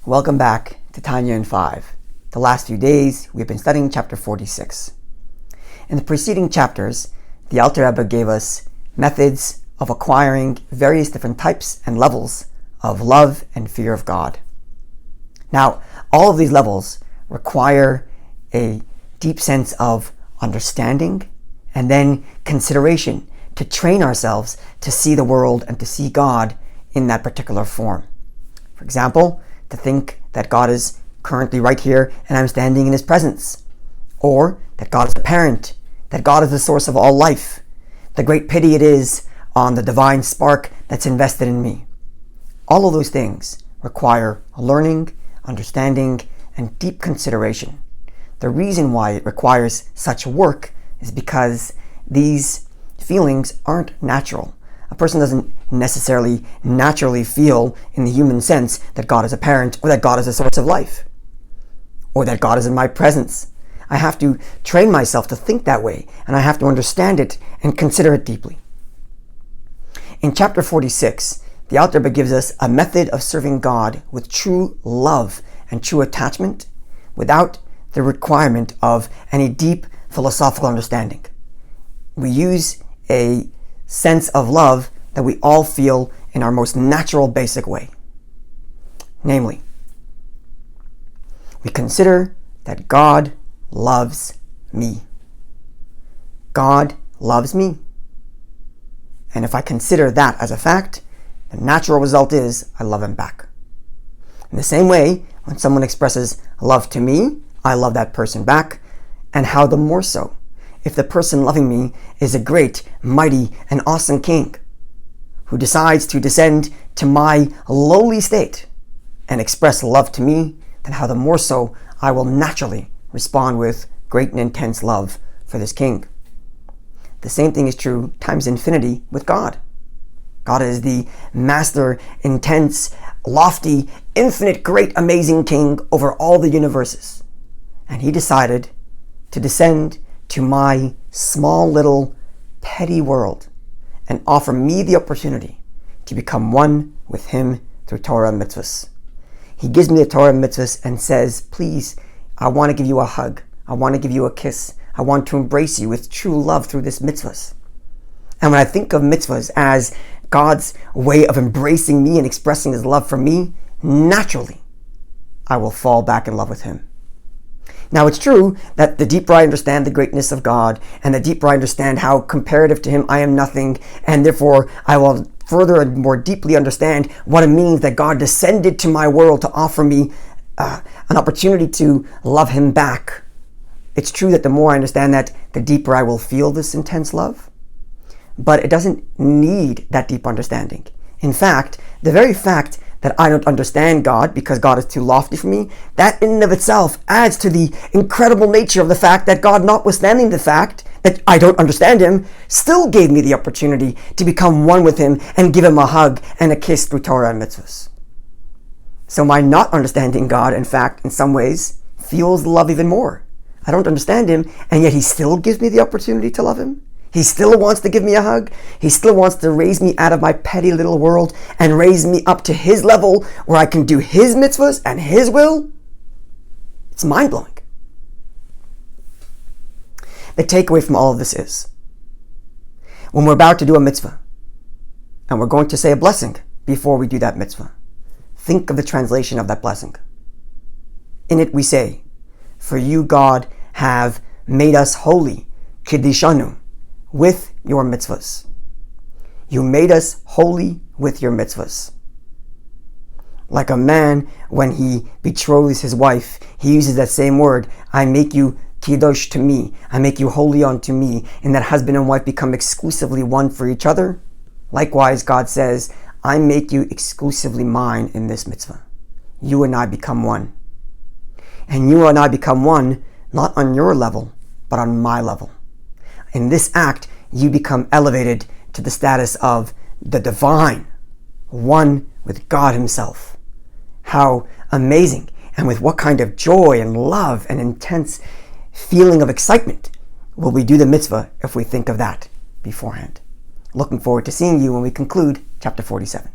Welcome back to Tanya in 5. The last few days, we've been studying chapter 46. In the preceding chapters, the Alter Rebbe gave us methods of acquiring various different types and levels of love and fear of God. Now, all of these levels require a deep sense of understanding and then consideration to train ourselves to see the world and to see God in that particular form. For example, to think that God is currently right here and I'm standing in His presence. Or that God is a parent, that God is the source of all life, the great pity it is on the divine spark that's invested in me. All of those things require learning, understanding, and deep consideration. The reason why it requires such work is because these feelings aren't natural. A person doesn't necessarily naturally feel in the human sense that God is a parent or that God is a source of life or that God is in my presence. I have to train myself to think that way, and I have to understand it and consider it deeply. In chapter 46, the Alter Rebbe gives us a method of serving God with true love and true attachment without the requirement of any deep philosophical understanding. We use a sense of love that we all feel in our most natural, basic way. Namely, we consider that God loves me. God loves me. And if I consider that as a fact, the natural result is I love Him back. In the same way, when someone expresses love to me, I love that person back, and how the more so if the person loving me is a great, mighty, and awesome king who decides to descend to my lowly state and express love to me, then how the more so I will naturally respond with great and intense love for this king. The same thing is true times infinity with God. God is the master, intense, lofty, infinite, great, amazing king over all the universes. And He decided to descend to my small little petty world and offer me the opportunity to become one with Him through Torah and mitzvahs. He gives me the Torah and mitzvahs and says, please, I want to give you a hug. I want to give you a kiss. I want to embrace you with true love through this mitzvahs. And when I think of mitzvahs as God's way of embracing me and expressing His love for me, naturally, I will fall back in love with Him. Now, it's true that the deeper I understand the greatness of God, and the deeper I understand how comparative to Him I am nothing, and therefore I will further and more deeply understand what it means that God descended to my world to offer me an opportunity to love Him back. It's true that the more I understand that, the deeper I will feel this intense love. But it doesn't need that deep understanding. In fact, the very fact that I don't understand God because God is too lofty for me, that in and of itself adds to the incredible nature of the fact that God, notwithstanding the fact that I don't understand Him, still gave me the opportunity to become one with Him and give Him a hug and a kiss through Torah and mitzvahs. So my not understanding God, in fact, in some ways, fuels love even more. I don't understand Him, and yet He still gives me the opportunity to love Him. He still wants to give me a hug. He still wants to raise me out of my petty little world and raise me up to His level where I can do His mitzvahs and His will. It's mind-blowing. The takeaway from all of this is, when we're about to do a mitzvah and we're going to say a blessing before we do that mitzvah, think of the translation of that blessing. In it we say, for you, God, have made us holy, kiddishanu, with your mitzvahs. You made us holy with your mitzvahs. Like a man, when he betroths his wife, he uses that same word, I make you kiddush to me, I make you holy unto me, and that husband and wife become exclusively one for each other. Likewise, God says, I make you exclusively mine in this mitzvah. You and I become one. And you and I become one, not on your level, but on my level. In this act, you become elevated to the status of the divine, one with God Himself. How amazing, and with what kind of joy and love and intense feeling of excitement will we do the mitzvah if we think of that beforehand. Looking forward to seeing you when we conclude chapter 47.